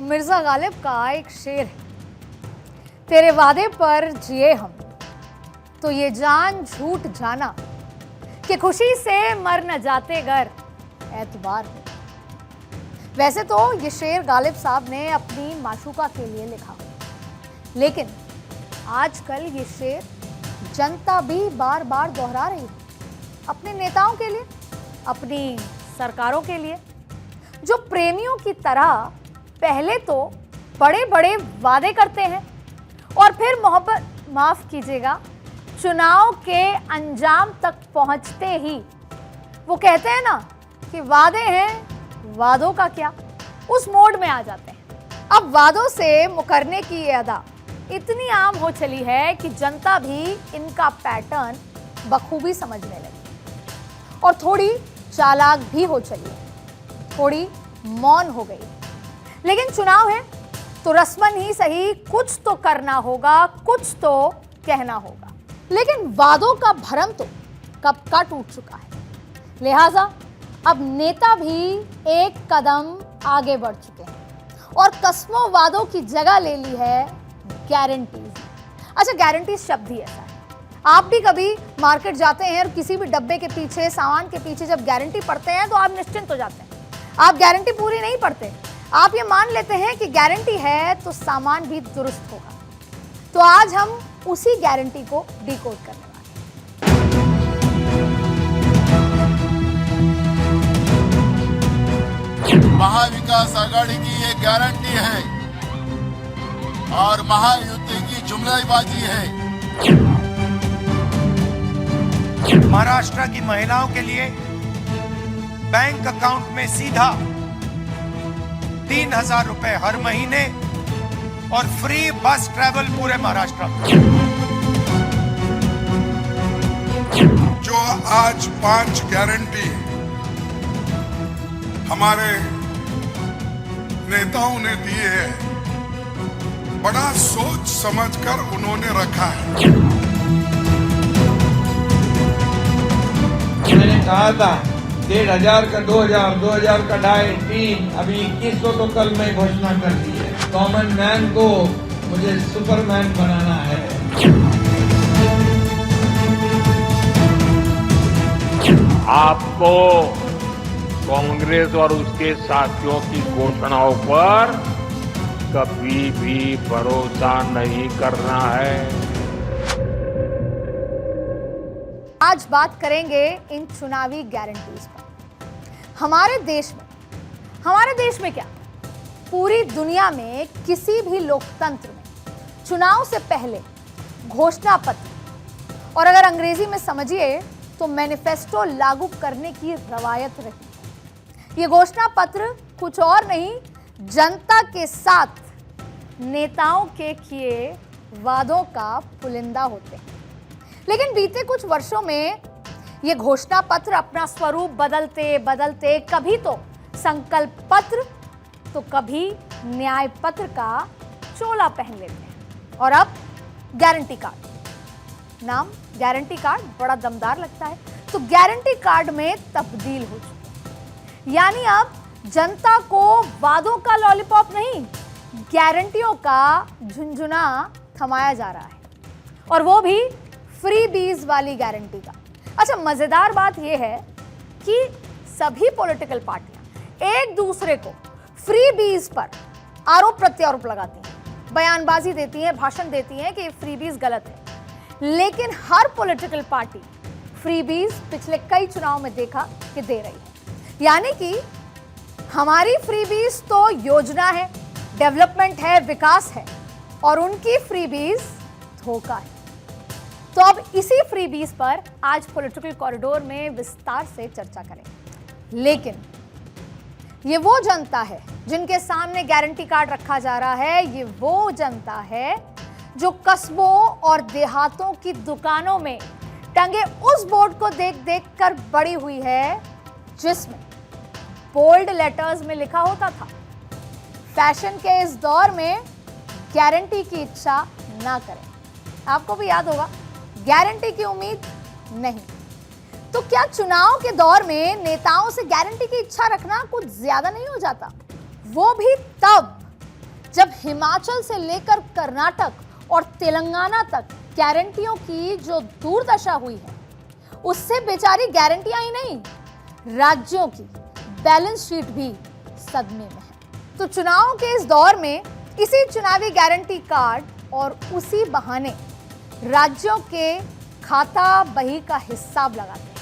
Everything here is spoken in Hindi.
मिर्जा गालिब का एक शेर है, तेरे वादे पर जिए हम तो ये जान झूठ जाना कि खुशी से मर न जाते गर एतबार हो। वैसे तो ये शेर गालिब साहब ने अपनी माशूका के लिए लिखा, लेकिन आजकल ये शेर जनता भी बार बार दोहरा रही है अपने नेताओं के लिए, अपनी सरकारों के लिए, जो प्रेमियों की तरह पहले तो बड़े बड़े वादे करते हैं और फिर मोहब्बत, माफ कीजिएगा, चुनाव के अंजाम तक पहुंचते ही वो कहते हैं ना कि वादे हैं, वादों का क्या, उस मोड में आ जाते हैं। अब वादों से मुकरने की ये अदा इतनी आम हो चली है कि जनता भी इनका पैटर्न बखूबी समझने लगी और थोड़ी चालाक भी हो चली है, थोड़ी मौन हो गई। लेकिन चुनाव है तो रस्मन ही सही कुछ तो करना होगा, कुछ तो कहना होगा। लेकिन वादों का भरम तो कब का टूट चुका है, लिहाजा अब नेता भी एक कदम आगे बढ़ चुके हैं और कस्मों वादों की जगह ले ली है गारंटीज। अच्छा, गारंटीज शब्द ही ऐसा है, आप भी कभी मार्केट जाते हैं और किसी भी डब्बे के पीछे, सामान के पीछे जब गारंटी पढ़ते हैं तो आप निश्चिंत हो जाते हैं। आप गारंटी पूरी नहीं पढ़ते, आप ये मान लेते हैं कि गारंटी है तो सामान भी दुरुस्त होगा। तो आज हम उसी गारंटी को डिकोड करने वाले हैं। महाविकास आघाड़ी की ये गारंटी है और महायुति की जुमलाबाजी है। महाराष्ट्र की महिलाओं के लिए बैंक अकाउंट में सीधा 3,000 रुपए हर महीने और फ्री बस ट्रैवल पूरे महाराष्ट्र में। जो आज 5 गारंटी हमारे नेताओं ने दी है, बड़ा सोच समझकर उन्होंने रखा है। मैंने कहा था 1,500 का 2,000, 2,000 का 2,500, 3, अभी 2,100 तो कल मैं घोषणा कर दी है। कॉमन मैन को मुझे सुपरमैन बनाना है। आपको कांग्रेस और उसके साथियों की घोषणाओं पर कभी भी भरोसा नहीं करना है। आज बात करेंगे इन चुनावी गारंटीज पर। हमारे देश में क्या, पूरी दुनिया में किसी भी लोकतंत्र में चुनाव से पहले घोषणा पत्र, और अगर अंग्रेजी में समझिए तो मैनिफेस्टो लागू करने की रवायत रही। ये घोषणा पत्र कुछ और नहीं, जनता के साथ नेताओं के किए वादों का पुलिंदा होते हैं। लेकिन बीते कुछ वर्षों में ये घोषणा पत्र अपना स्वरूप बदलते बदलते कभी तो संकल्प पत्र तो कभी न्याय पत्र का चोला पहन लेते हैं। और अब गारंटी कार्ड, नाम गारंटी कार्ड बड़ा दमदार लगता है, तो गारंटी कार्ड में तब्दील हो चुका है। यानी अब जनता को वादों का लॉलीपॉप नहीं, गारंटियों का झुनझुना थमाया जा रहा है, और वो भी फ्री बीज वाली गारंटी का। अच्छा, मजेदार बात यह है कि सभी पॉलिटिकल पार्टियां एक दूसरे को फ्री बीज पर आरोप प्रत्यारोप लगाती हैं, बयानबाजी देती हैं, भाषण देती हैं कि फ्री बीज गलत है। लेकिन हर पॉलिटिकल पार्टी फ्री बीज पिछले कई चुनाव में देखा कि दे रही है। यानी कि हमारी फ्री बीज तो योजना है, डेवलपमेंट है, विकास है, और उनकी फ्री बीज धोखा है। तो अब इसी फ्री बीज पर आज पॉलिटिकल कॉरिडोर में विस्तार से चर्चा करें। लेकिन ये वो जनता है जिनके सामने गारंटी कार्ड रखा जा रहा है, ये वो जनता है जो कस्बों और देहातों की दुकानों में टंगे उस बोर्ड को देख देख कर बड़ी हुई है जिसमें बोल्ड लेटर्स में लिखा होता था, फैशन के इस दौर में गारंटी की इच्छा ना करें। आपको भी याद होगा, गारंटी की उम्मीद नहीं। तो क्या चुनाव के दौर में नेताओं से गारंटी की इच्छा रखना कुछ ज्यादा नहीं हो जाता? वो भी तब जब हिमाचल से लेकर कर्नाटक और तेलंगाना तक गारंटियों की जो दुर्दशा हुई है, उससे बेचारी गारंटियां ही नहीं, राज्यों की बैलेंस शीट भी सदमे में है। तो चुनाव के इस दौर में इसी चुनावी गारंटी कार्ड और उसी बहाने राज्यों के खाता बही का हिसाब लगाते हैं।